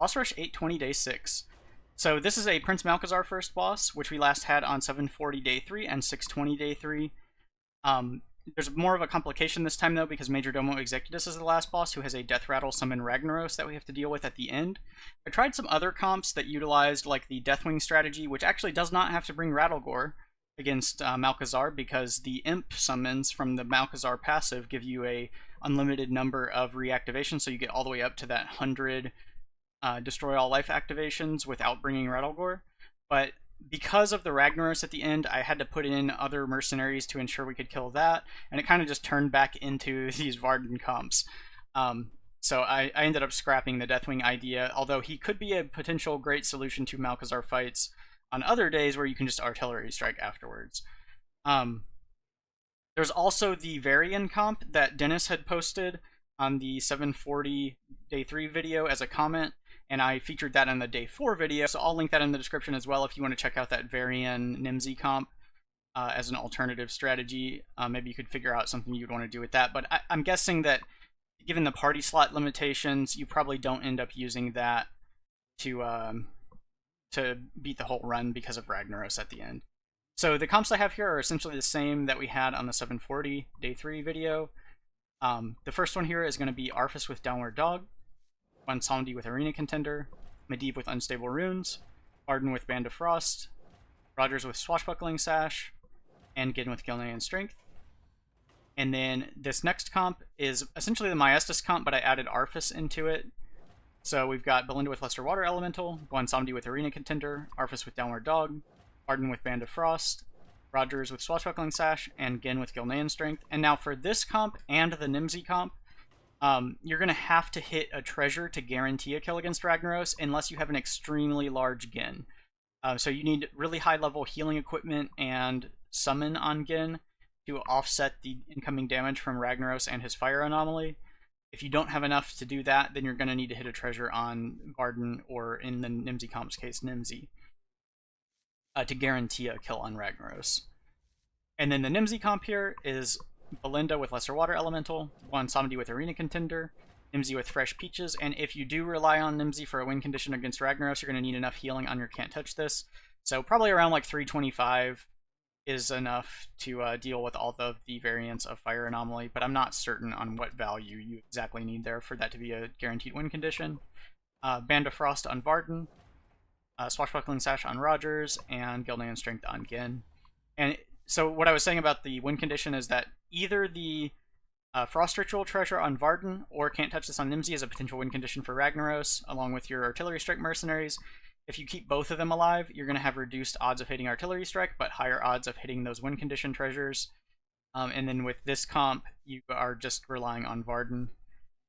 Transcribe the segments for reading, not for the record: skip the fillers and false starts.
Boss Rush 820 Day 6. So this is a Prince Malchezaar first boss, which we last had on 740 Day 3 and 620 Day 3. There's more of a complication this time, though, because Majordomo Executus is the last boss, who has a Death Rattle summon Ragnaros that we have to deal with at the end. I tried some other comps that utilized like the Deathwing strategy, which actually does not have to bring Rattlegore against Malchezaar, because the Imp summons from the Malchezaar passive give you a unlimited number of reactivations, so you get all the way up to that 100 Destroy All Life activations without bringing Rattlegore. But because of the Ragnaros at the end, I had to put in other mercenaries to ensure we could kill that, and it kind of just turned back into these Varden comps. So I ended up scrapping the Deathwing idea, although he could be a potential great solution to Malchezaar fights on other days where you can just artillery strike afterwards. There's also the Varian comp that Dennis had posted on the 740 Day 3 video as a comment, and I featured that in the Day 4 video, so I'll link that in the description as well if you want to check out that Varian Nemsy comp as an alternative strategy. Maybe you could figure out something you'd want to do with that, but I'm guessing that given the party slot limitations, you probably don't end up using that to beat the whole run because of Ragnaros at the end. So the comps I have here are essentially the same that we had on the 740 Day 3 video. The first one here is going to be Arfus with Downward Dog, Bwonsamdi with Arena Contender, Medivh with Unstable Runes, Varden with Band of Frost, Rogers with Swashbuckling Sash, and Genn with Gilnean Strength. And then this next comp is essentially the Maestra comp, but I added Arfus into it. So we've got Balinda with Lesser Water Elemental, Bwonsamdi with Arena Contender, Arfus with Downward Dog, Varden with Band of Frost, Rogers with Swashbuckling Sash, and Genn with Gilnean Strength. And now for this comp and the Nemsy comp, you're going to have to hit a treasure to guarantee a kill against Ragnaros unless you have an extremely large Genn. So you need really high level healing equipment and summon on Genn to offset the incoming damage from Ragnaros and his fire anomaly. If you don't have enough to do that, then you're going to need to hit a treasure on Varden, or in the Nemsy comp's case, Nemsy, to guarantee a kill on Ragnaros. And then the Nemsy comp here is Balinda with Lesser Water Elemental, Bwonsamdi with Arena Contender, Nemsy with Fresh Peaches, and if you do rely on Nemsy for a win condition against Ragnaros, you're going to need enough healing on your Can't Touch This. So probably around like 325 is enough to deal with all of the variants of Fire Anomaly, but I'm not certain on what value you exactly need there for that to be a guaranteed win condition. Band of Frost on Varden, Swashbuckling Sash on Rogers, and Gilnean Strength on Genn. And so what I was saying about the win condition is that either the Frost Ritual treasure on Varden or Can't Touch This on Nemsy is a potential win condition for Ragnaros, along with your Artillery Strike mercenaries. If you keep both of them alive, you're going to have reduced odds of hitting Artillery Strike, but higher odds of hitting those win condition treasures. And then with this comp, you are just relying on Varden.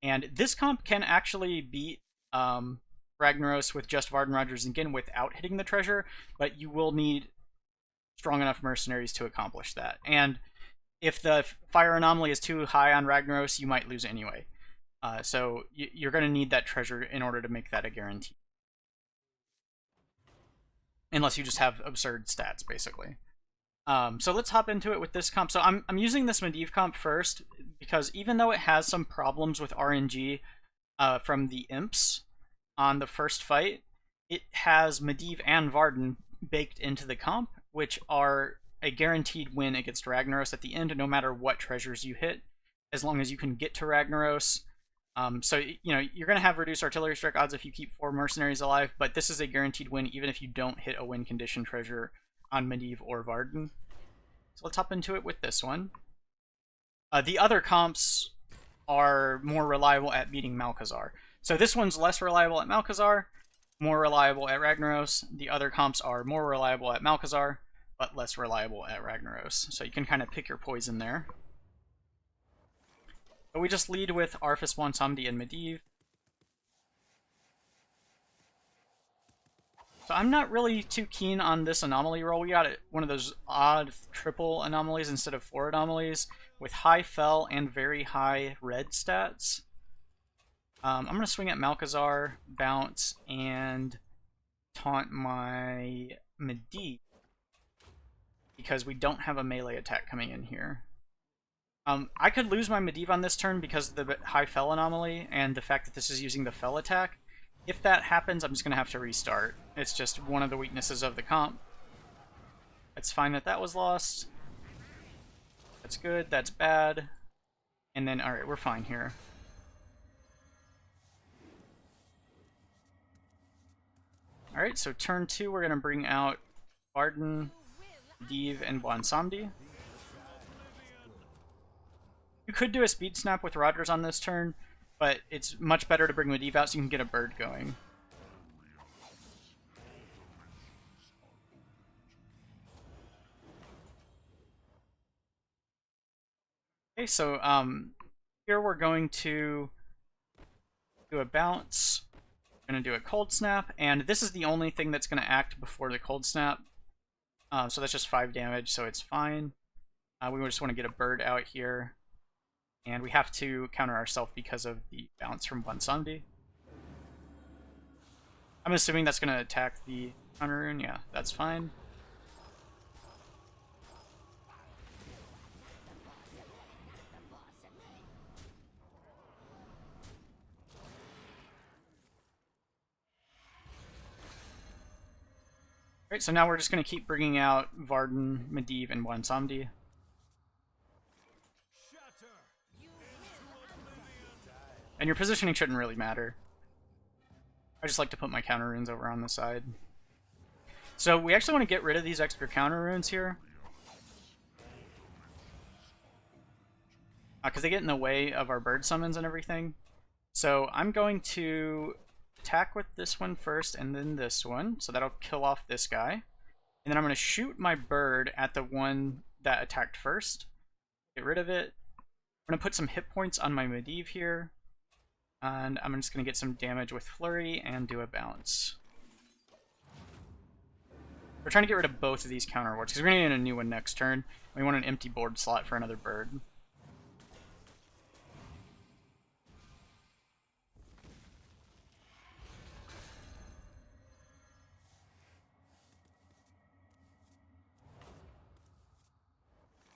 And this comp can actually beat Ragnaros with just Varden, Rogers, and Genn without hitting the treasure, but you will need strong enough mercenaries to accomplish that. And if the fire anomaly is too high on Ragnaros, you might lose anyway. So you're going to need that treasure in order to make that a guarantee. Unless you just have absurd stats, basically. So let's hop into it with this comp. So I'm using this Medivh comp first, because even though it has some problems with RNG from the imps on the first fight, it has Medivh and Varden baked into the comp, which are a guaranteed win against Ragnaros at the end, no matter what treasures you hit, as long as you can get to Ragnaros. So, you know, you're going to have reduced Artillery Strike odds if you keep 4 mercenaries alive, but this is a guaranteed win even if you don't hit a win condition treasure on Medivh or Varden. So let's hop into it with this one. The other comps are more reliable at beating Malchezaar. So this one's less reliable at Malchezaar, more reliable at Ragnaros. The other comps are more reliable at Malchezaar, but less reliable at Ragnaros. So you can kind of pick your poison there. But we just lead with Arfus, Bwonsamdi, and Medivh. So I'm not really too keen on this anomaly roll. We got one of those odd triple anomalies instead of 4 anomalies with high fel and very high red stats. I'm going to swing at Malchezaar, bounce, and taunt my Medivh, because we don't have a melee attack coming in here. I could lose my Medivh on this turn because of the high fel anomaly and the fact that this is using the fel attack. if that happens, I'm just going to have to restart. It's just one of the weaknesses of the comp. It's fine that that was lost. That's good, that's bad. And then, alright, we're fine here. Alright, so turn 2, we're going to bring out Varden, Medivh, and Bwonsamdi. You could do a speed snap with Rogers on this turn, but it's much better to bring Medivh out so you can get a bird going. Okay, so here we're going to do a bounce. We're going to do a cold snap, and this is the only thing that's going to act before the cold snap. So that's just 5 damage, so it's fine. We just want to get a bird out here. And we have to counter ourselves because of the bounce from Bwonsamdi. I'm assuming that's going to attack the counter rune. Yeah, that's fine. Alright, so now we're just going to keep bringing out Varden, Medivh, and Bwonsamdi. And your positioning shouldn't really matter. I just like to put my counter runes over on the side. So we actually want to get rid of these extra counter runes here. Because they get in the way of our bird summons and everything. So I'm going to attack with this one first and then this one. So that'll kill off this guy. And then I'm going to shoot my bird at the one that attacked first. Get rid of it. I'm going to put some hit points on my Medivh here. And I'm just going to get some damage with Flurry and do a bounce. We're trying to get rid of both of these counter wards because we're going to need a new one next turn. We want an empty board slot for another bird.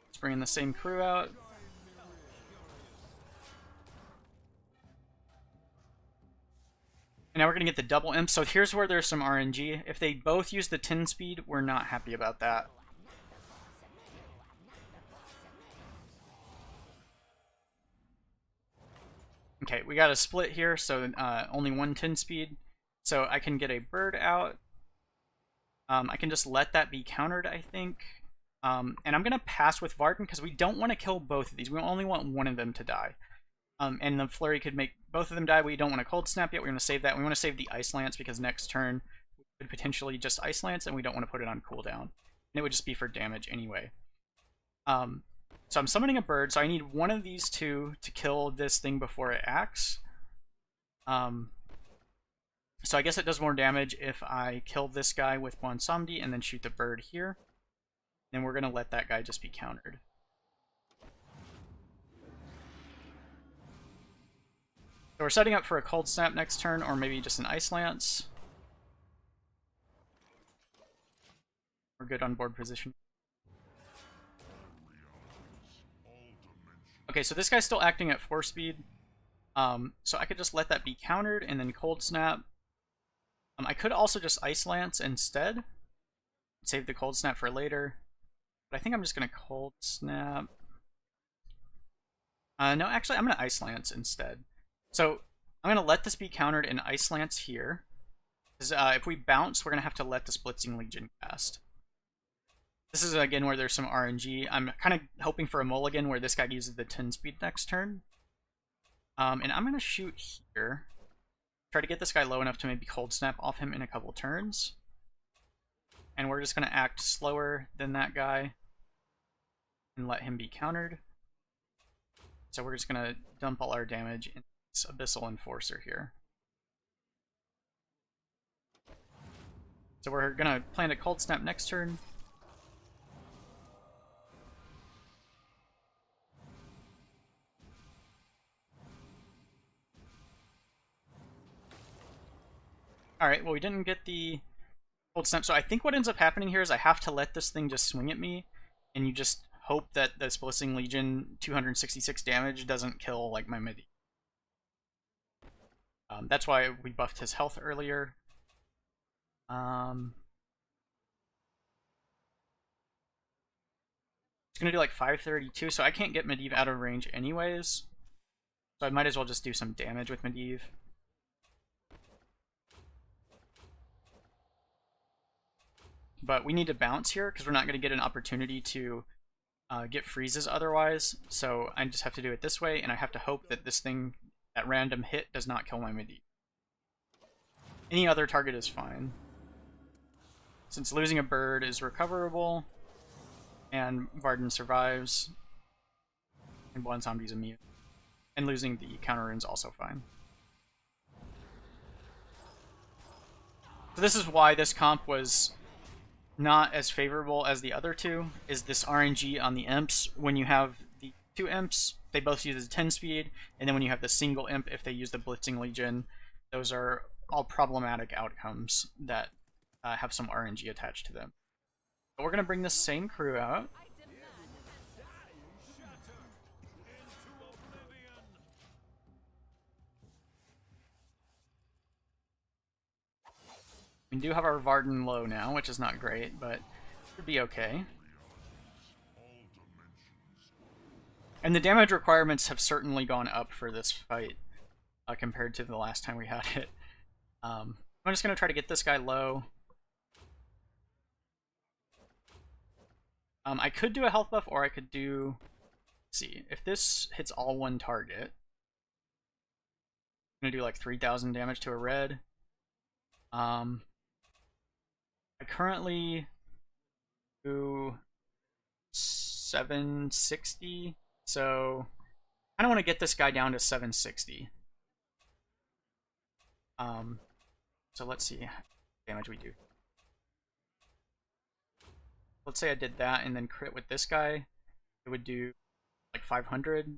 Let's bring in the same crew out. And now we're going to get the double imp. So here's where there's some RNG. If they both use the 10 speed, we're not happy about that. Okay, we got a split here, so only one 10 speed. So I can get a bird out. I can just let that be countered, I think. And I'm going to pass with Varden because we don't want to kill both of these. We only want one of them to die. And the Flurry could make both of them die. We don't want a Cold Snap yet. We want to save that. We want to save the Ice Lance because next turn we could potentially just Ice Lance and we don't want to put it on cooldown. And it would just be for damage anyway. So I'm summoning a bird, so I need one of these two to kill this thing before it acts. So I guess it does more damage if I kill this guy with Bwonsamdi and then shoot the bird here. Then we're going to let that guy just be countered. So we're setting up for a Cold Snap next turn, or maybe just an Ice Lance. We're good on board position. Okay, so this guy's still acting at 4 speed. So I could just let that be countered and then Cold Snap. I could also just Ice Lance instead. Save the Cold Snap for later. But I think I'm just going to Cold Snap. No, actually, I'm going to Ice Lance instead. So I'm going to let this be countered and Ice Lance here. Because if we bounce, we're going to have to let this Blitzing Legion cast. This is, again, where there's some RNG. I'm kind of hoping for a mulligan where this guy uses the 10 speed next turn. And I'm going to shoot here. Try to get this guy low enough to maybe Cold Snap off him in a couple turns. And we're just going to act slower than that guy and let him be countered. So we're just going to dump all our damage in this Abyssal Enforcer here. So we're going to plan a Cold Snap next turn. Alright, well we didn't get the Cold Snap, so I think what ends up happening here is I have to let this thing just swing at me, and you just hope that this Blitzing Legion 266 damage doesn't kill like my Medivh. That's why we buffed his health earlier. It's gonna do like 532, so I can't get Medivh out of range anyways. So I might as well just do some damage with Medivh. But we need to bounce here because we're not going to get an opportunity to get freezes otherwise. So I just have to do it this way, and I have to hope that this thing, that random hit, does not kill my Medivh. Any other target is fine. Since losing a bird is recoverable, and Varden survives, and Bwonsamdi's immune. And losing the counter rune is also fine. So this is why this comp was not as favorable as the other two, is this RNG on the imps. When you have the two imps, they both use a 10 speed, and then when you have the single imp, if they use the Blitzing Legion, those are all problematic outcomes that have some RNG attached to them. But we're going to bring the same crew out. We do have our Varden low now, which is not great, but should be okay. And the damage requirements have certainly gone up for this fight compared to the last time we had it. I'm just going to try to get this guy low. I could do a health buff, or I could do... Let's see, if this hits all one target, I'm going to do like 3,000 damage to a red. I currently do 760, so I don't want to get this guy down to 760. So let's see how damage we do. Let's say I did that and then crit with this guy. It would do like 500.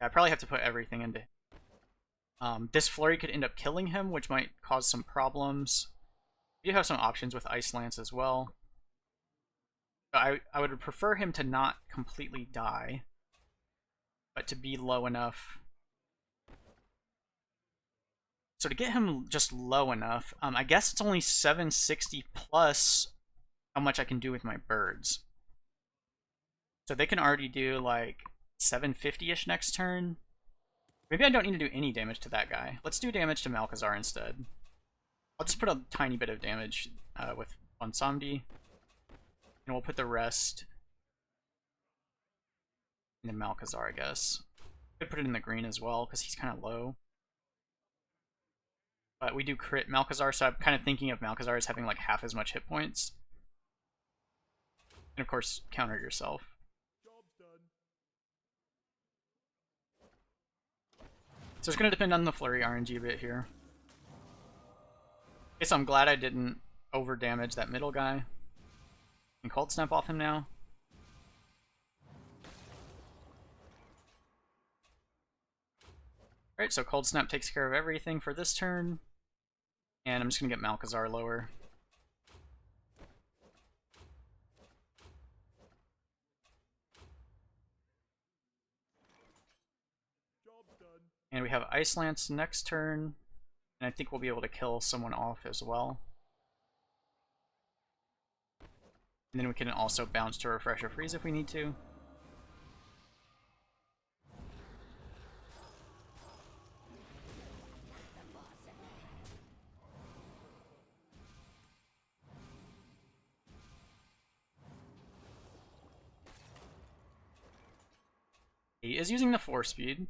I probably have to put everything into this flurry could end up killing him, which might cause some problems. We do have some options with Ice Lance as well. I would prefer him to not completely die, but to be low enough. So to get him just low enough, I guess it's only 760 plus how much I can do with my birds. So they can already do like 750-ish next turn. Maybe I don't need to do any damage to that guy. Let's do damage to Malchezaar instead. I'll just put a tiny bit of damage with Bwonsamdi, and we'll put the rest into Malchezaar, I guess. Could put it in the green as well, because he's kind of low. But we do crit Malchezaar, so I'm kind of thinking of Malchezaar as having like half as much hit points. And of course, counter yourself. So it's going to depend on the flurry RNG a bit here. Okay, so I'm glad I didn't over damage that middle guy. Can Cold Snap off him now. Alright, so Cold Snap takes care of everything for this turn. And I'm just going to get Malchezaar lower. And we have Ice Lance next turn. And I think we'll be able to kill someone off as well. And then we can also bounce to refresh or freeze if we need to. He is using the 4-speed.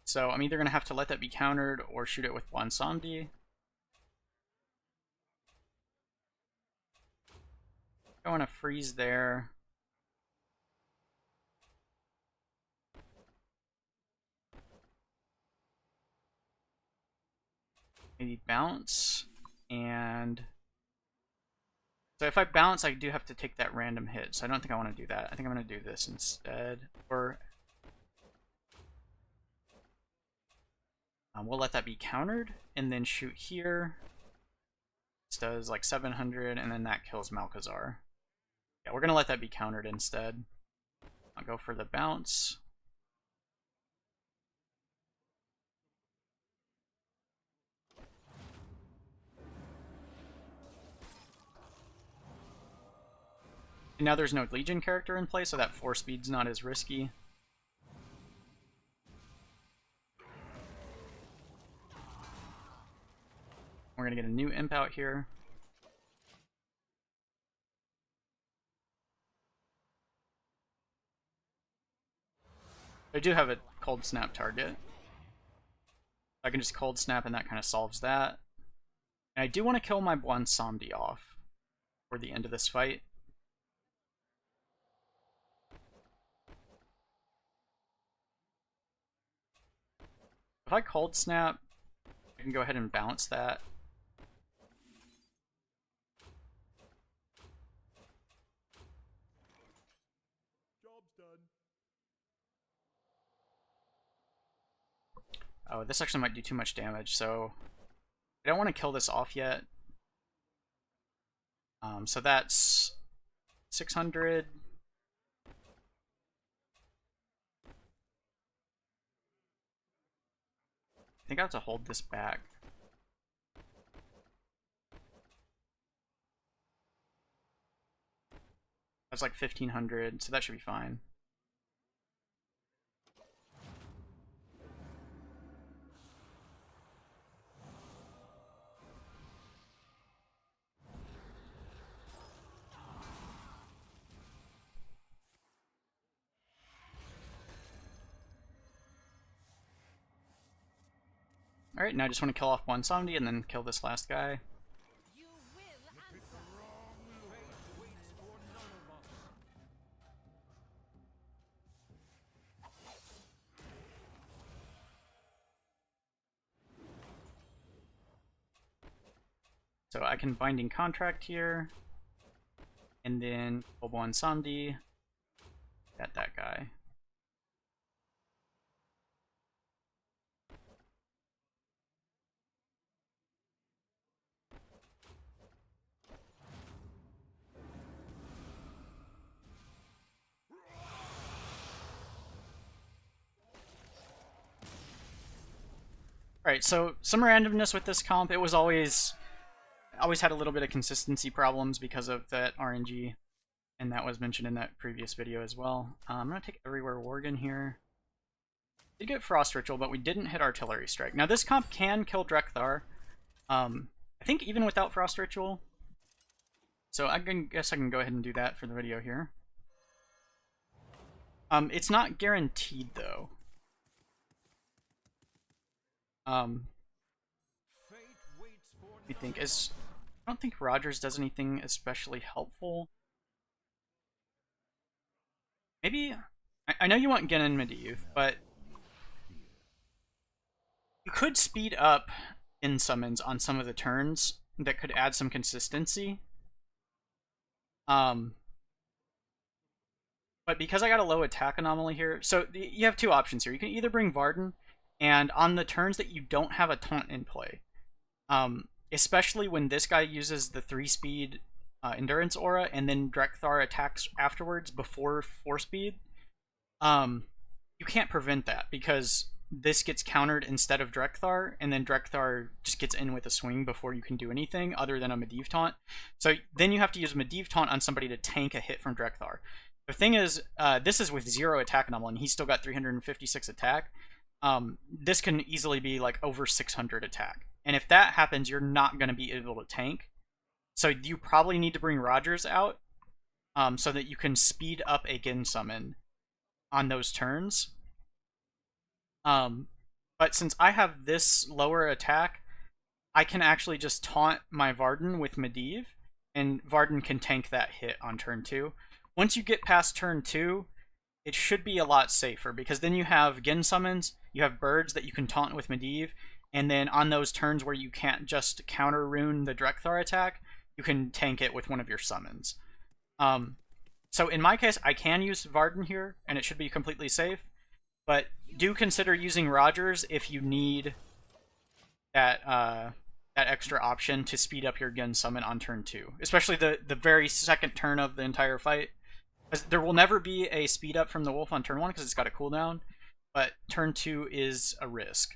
So I'm either going to have to let that be countered or shoot it with Bwonsamdi. I want to freeze there. Maybe bounce. And so if I bounce, I do have to take that random hit. So I don't think I want to do that. I think I'm going to do this instead. Or we'll let that be countered and then shoot here. This does like 700 and then that kills Malchezaar. Yeah, we're going to let that be countered instead. I'll go for the bounce. now there's no Legion character in play, so that 4 speed's not as risky. We're gonna get a new imp out here. I do have a cold snap target. I can just cold snap and that kind of solves that. And I do want to kill my Bwonsamdi off for the end of this fight. If I cold snap, I can go ahead and bounce that. Job's done. Oh, this actually might do too much damage, so I don't want to kill this off yet. So that's 600. I think I have to hold this back. That's like 1500, so that should be fine. Alright, now I just want to kill off Bwonsamdi and then kill this last guy. You will answer. Fate waits for none of us. So I can Binding Contract here, and then kill Bwonsamdi, that guy. Alright, so some randomness with this comp. It was always had a little bit of consistency problems because of that RNG, and that was mentioned in that previous video as well. I'm going to take Everywhere Worgen here. We did get Frost Ritual, but we didn't hit Artillery Strike. Now this comp can kill Drek'Thar, I think even without Frost Ritual. So I guess I can go ahead and do that for the video here. It's not guaranteed though. I don't think Rogers does anything especially helpful. Maybe I know you want Genn and Medivh, but you could speed up in summons on some of the turns that could add some consistency. But because I got a low attack anomaly here, so you have two options here. You can either bring Varden, and on the turns that you don't have a taunt in play, especially when this guy uses the 3-speed endurance aura and then Drek'Thar attacks afterwards before 4-speed, you can't prevent that because this gets countered instead of Drek'Thar, and then Drek'Thar just gets in with a swing before you can do anything other than a Medivh taunt. So then you have to use Medivh taunt on somebody to tank a hit from Drek'Thar. The thing is, this is with 0 attack anomaly, and he's still got 356 attack. This can easily be like over 600 attack. And if that happens, you're not going to be able to tank. So you probably need to bring Rogers out so that you can speed up a Genn summon on those turns. But since I have this lower attack, I can actually just taunt my Varden with Medivh, and Varden can tank that hit on turn 2. Once you get past turn 2, it should be a lot safer, because then you have Genn summons, you have birds that you can taunt with Medivh, and then on those turns where you can't just counter rune the Drek'Thar attack, you can tank it with one of your summons. So in my case, I can use Varden here, and it should be completely safe, but do consider using Rogers if you need that that extra option to speed up your Genn summon on turn 2, especially the very second turn of the entire fight. There will never be a speed up from the wolf on turn 1 because it's got a cooldown, but turn 2 is a risk.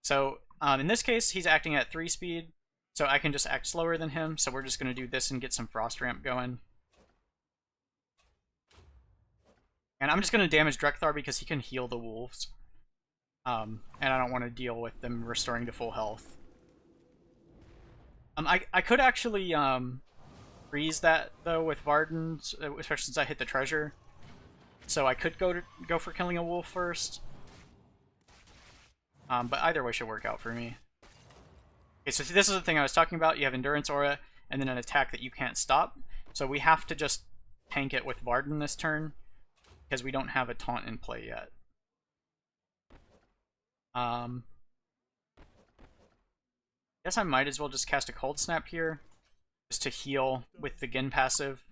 So in this case, he's acting at 3 speed, so I can just act slower than him. So we're just going to do this and get some frost ramp going. And I'm just going to damage Drek'Thar because he can heal the wolves. And I don't want to deal with them restoring to full health. I could actually freeze that, though, with Varden, especially since I hit the treasure. So I could go for killing a wolf first. But either way should work out for me. Okay, so this is the thing I was talking about. You have Endurance Aura, and then an attack that you can't stop. So we have to just tank it with Varden this turn, because we don't have a taunt in play yet. Guess I might as well just cast a Cold Snap here, just to heal with the Genn passive.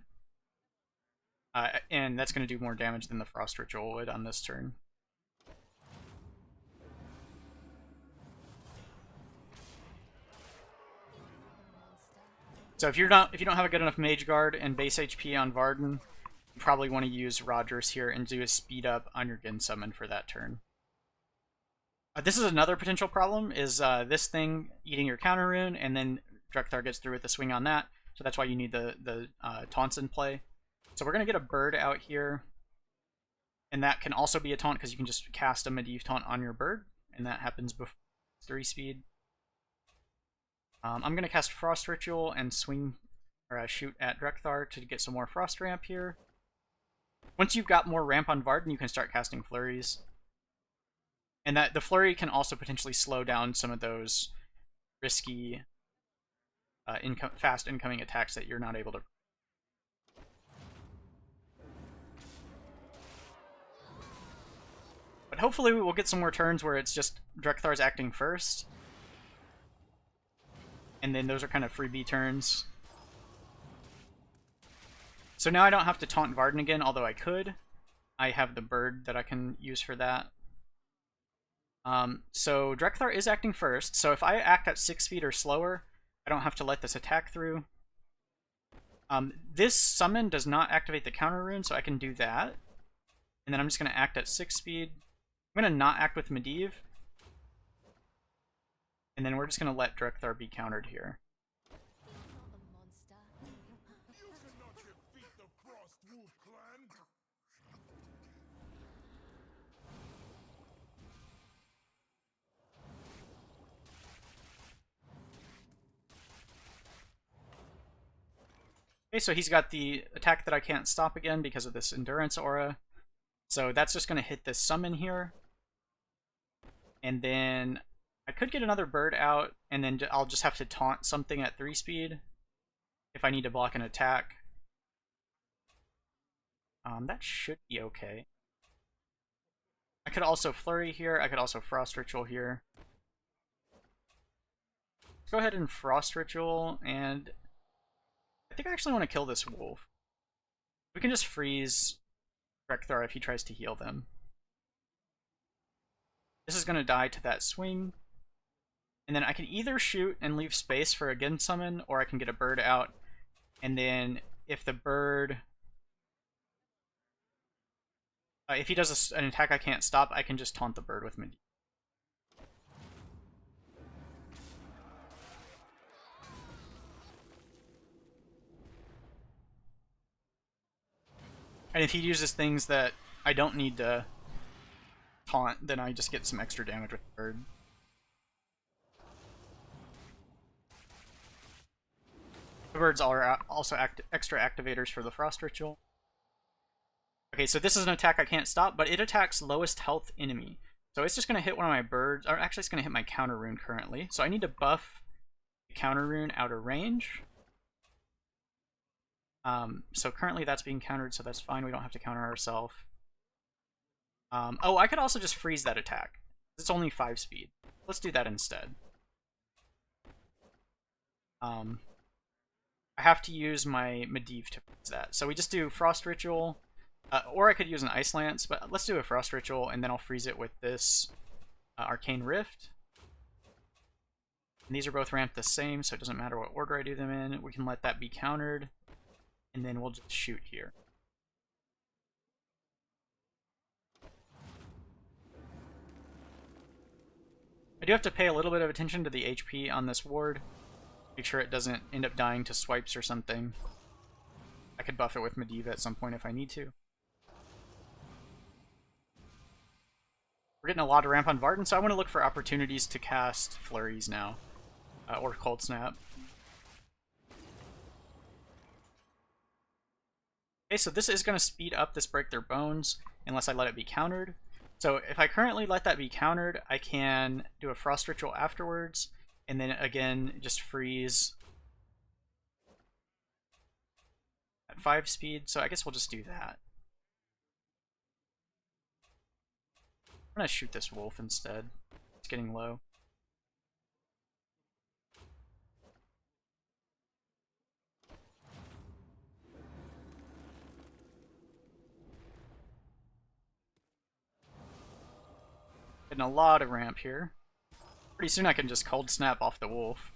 And that's going to do more damage than the Frost Ritual would on this turn. So if you don't have a good enough Mage Guard and base HP on Varden, you probably want to use Rogers here and do a speed up on your Genn summon for that turn. This is another potential problem, is this thing eating your counter rune, and then Drek'Thar gets through with the swing on that. So that's why you need the taunts in play. So we're going to get a bird out here. And that can also be a taunt because you can just cast a Medivh taunt on your bird. And that happens before 3 speed. I'm going to cast Frost Ritual and swing or shoot at Drek'Thar to get some more Frost Ramp here. Once you've got more ramp on Varden, you can start casting Flurries. And that the Flurry can also potentially slow down some of those risky fast incoming attacks that you're not able to. But hopefully we'll get some more turns where it's just Drek'Thar's acting first. And then those are kind of freebie turns. So now I don't have to taunt Varden again, although I could. I have the bird that I can use for that. So Drek'Thar is acting first, so if I act at 6 speed or slower, I don't have to let this attack through. This summon does not activate the counter rune, so I can do that. And then I'm just going to act at 6 speed. I'm going to not act with Medivh. And then we're just going to let Drek'Thar be countered here. Okay, so he's got the attack that I can't stop again because of this Endurance Aura. So that's just going to hit this summon here. And then I could get another bird out, and then I'll just have to taunt something at 3 speed if I need to block an attack. That should be okay. I could also Flurry here. I could also Frost Ritual here. Let's go ahead and Frost Ritual, and I think I actually want to kill this wolf. We can just freeze Drek'Thar if he tries to heal them. This is going to die to that swing. And then I can either shoot and leave space for a Genn summon, or I can get a bird out. And then if the bird... if he does an attack I can't stop, I can just taunt the bird with Medivh. And if he uses things that I don't need to taunt, then I just get some extra damage with the bird. The birds are also extra activators for the Frost Ritual. Okay, so this is an attack I can't stop, but it attacks lowest health enemy. So it's just going to hit one of my birds, or actually it's going to hit my counter rune currently. So I need to buff the counter rune out of range. So currently that's being countered, so that's fine. We don't have to counter ourselves. Oh, I could also just freeze that attack. It's only 5 speed. Let's do that instead. I have to use my Medivh to freeze that. So we just do Frost Ritual, or I could use an Ice Lance, but let's do a Frost Ritual, and then I'll freeze it with this Arcane Rift. And these are both ramped the same, so it doesn't matter what order I do them in. We can let that be countered, and then we'll just shoot here. I do have to pay a little bit of attention to the HP on this ward. Make sure it doesn't end up dying to swipes or something. I could buff it with Medivh at some point if I need to. We're getting a lot of ramp on Varden, so I want to look for opportunities to cast flurries now. Or Cold Snap. Okay, so this is going to speed up this Break Their Bones, unless I let it be countered. So if I currently let that be countered, I can do a Frost Ritual afterwards, and then again, just freeze at 5 speed, so I guess we'll just do that. I'm gonna shoot this wolf instead. It's getting low. Getting a lot of ramp here. Pretty soon I can just Cold Snap off the wolf.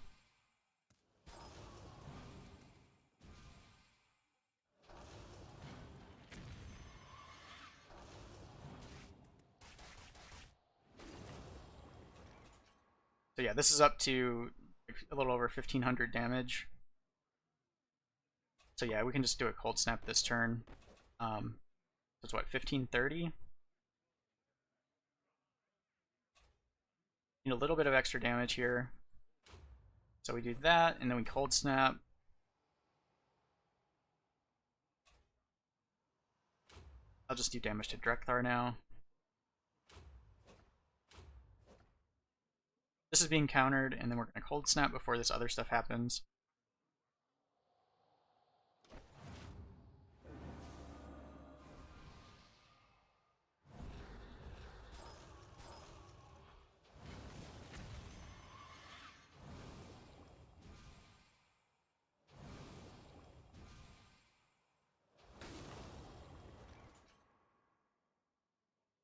So yeah, this is up to a little over 1500 damage. So yeah, we can just do a Cold Snap this turn. So it's what, 1530? Need a little bit of extra damage here. So we do that, and then we Cold Snap. I'll just do damage to Drek'Thar now. This is being countered, and then we're going to Cold Snap before this other stuff happens.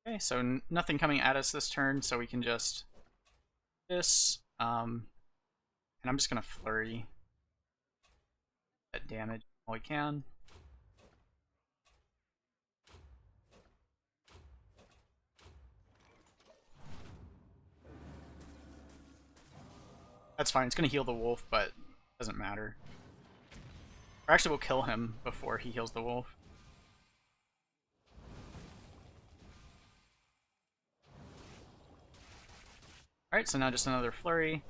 Okay, so nothing coming at us this turn, so we can just this, and I'm just gonna flurry that damage all we can. That's fine, it's gonna heal the wolf, but it doesn't matter. Or actually, we'll kill him before he heals the wolf. Alright, so now just another flurry.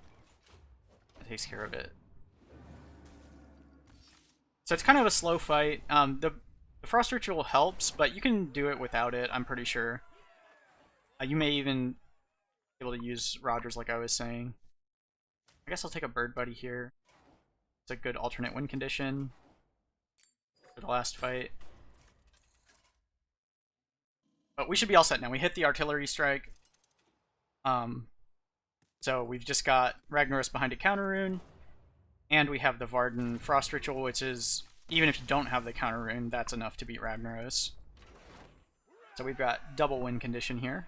That takes care of it. So it's kind of a slow fight. The Frost Ritual helps, but you can do it without it, I'm pretty sure. You may even be able to use Rogers like I was saying. I guess I'll take a Bird Buddy here. It's a good alternate win condition for the last fight. But we should be all set now. We hit the artillery strike. So we've just got Ragnaros behind a counter rune, and we have the Varden Frost Ritual, which is, even if you don't have the counter rune, that's enough to beat Ragnaros. So we've got double win condition here.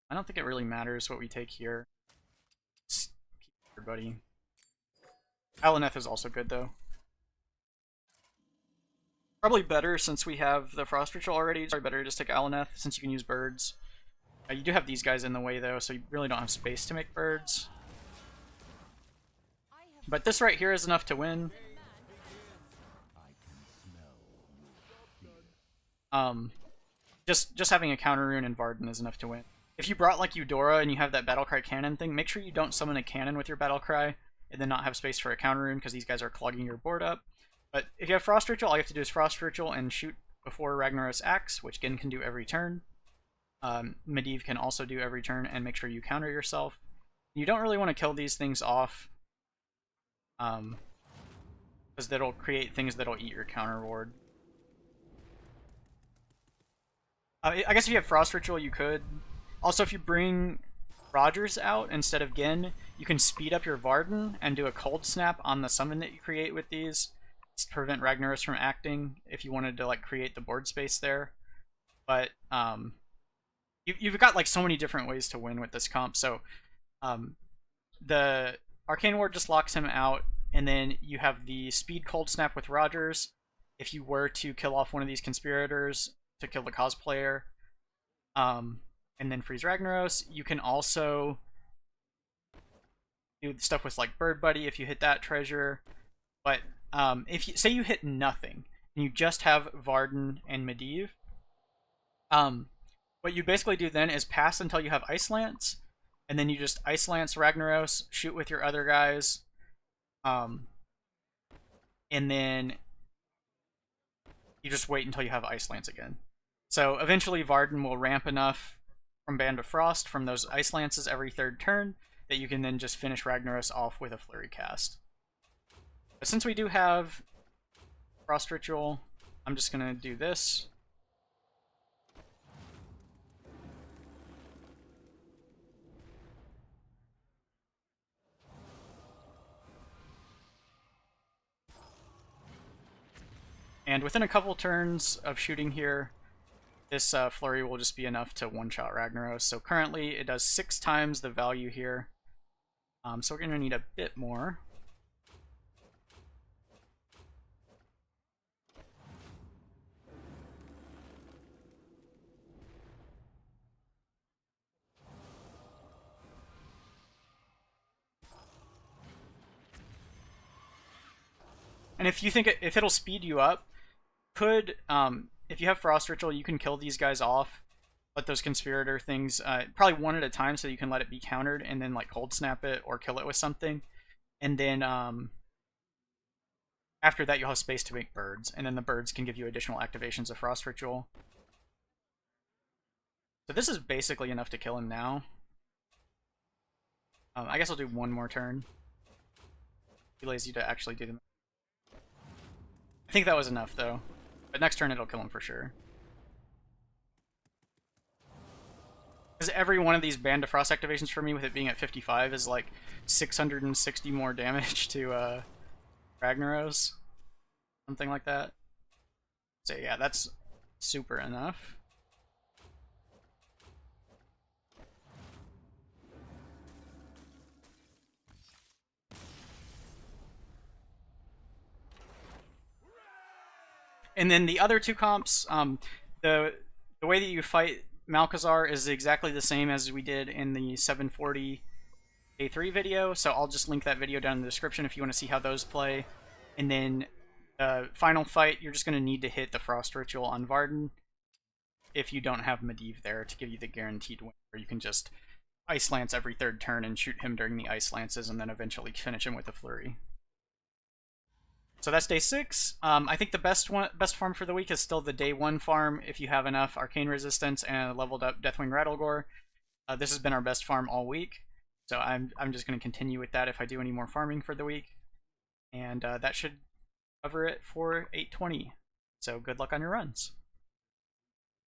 I don't think it really matters what we take here. Let's keep everybody. Alaneth is also good, though. Probably better since we have the Frost Ritual already. It's probably better to just take Alaneth since you can use birds. You do have these guys in the way though, so you really don't have space to make birds. But this right here is enough to win. Just having a counter rune and Varden is enough to win. If you brought like Eudora and you have that Battlecry cannon thing, make sure you don't summon a cannon with your Battlecry and then not have space for a counter rune because these guys are clogging your board up. But if you have Frost Ritual, all you have to do is Frost Ritual and shoot before Ragnaros acts, which Genn can do every turn. Medivh can also do every turn, and make sure you counter yourself. You don't really want to kill these things off, because that'll create things that'll eat your counter ward. I guess if you have Frost Ritual, you could. Also, if you bring Rogers out instead of Genn, you can speed up your Varden and do a Cold Snap on the summon that you create with these. Prevent Ragnaros from acting if you wanted to like create the board space there. But you've got like so many different ways to win with this comp. So the Arcane Ward just locks him out, and then you have the speed Cold Snap with Rogers if you were to kill off one of these conspirators to kill the cosplayer, and then freeze Ragnaros. You can also do stuff with like Bird Buddy if you hit that treasure. But if you say you hit nothing, and and you just have Varden and Medivh, what you basically do then is pass until you have Ice Lance, and then you just Ice Lance Ragnaros, shoot with your other guys, and then you just wait until you have Ice Lance again. So eventually Varden will ramp enough from Band of Frost from those Ice Lances every third turn that you can then just finish Ragnaros off with a Flurry cast. But since we do have Frost Ritual, I'm just going to do this. And within a couple turns of shooting here, this Flurry will just be enough to one-shot Ragnaros. So currently it does 6 times the value here. So we're going to need a bit more. And if you think if it'll speed you up, if you have Frost Ritual, you can kill these guys off. Let those Conspirator things, probably one at a time so you can let it be countered, and then like Cold Snap it or kill it with something. And then after that, you'll have space to make birds, and then the birds can give you additional activations of Frost Ritual. So this is basically enough to kill him now. I guess I'll do one more turn. Be lazy to actually do them. I think that was enough, though. But next turn, it'll kill him for sure. Because every one of these Band of Frost activations for me, with it being at 55, is like 660 more damage to Ragnaros. Something like that. So yeah, that's super enough. And then the other two comps, the way that you fight Malchezaar is exactly the same as we did in the 740 A3 video, so I'll just link that video down in the description if you want to see how those play. And then the final fight, you're just going to need to hit the Frost Ritual on Varden if you don't have Medivh there to give you the guaranteed win, or you can just Ice Lance every third turn and shoot him during the Ice Lances and then eventually finish him with a Flurry. So that's day 6. I think the best farm for the week is still the day 1 farm if you have enough Arcane Resistance and a leveled up Deathwing Rattlegore. This has been our best farm all week, so I'm just going to continue with that if I do any more farming for the week. And that should cover it for 820. So good luck on your runs.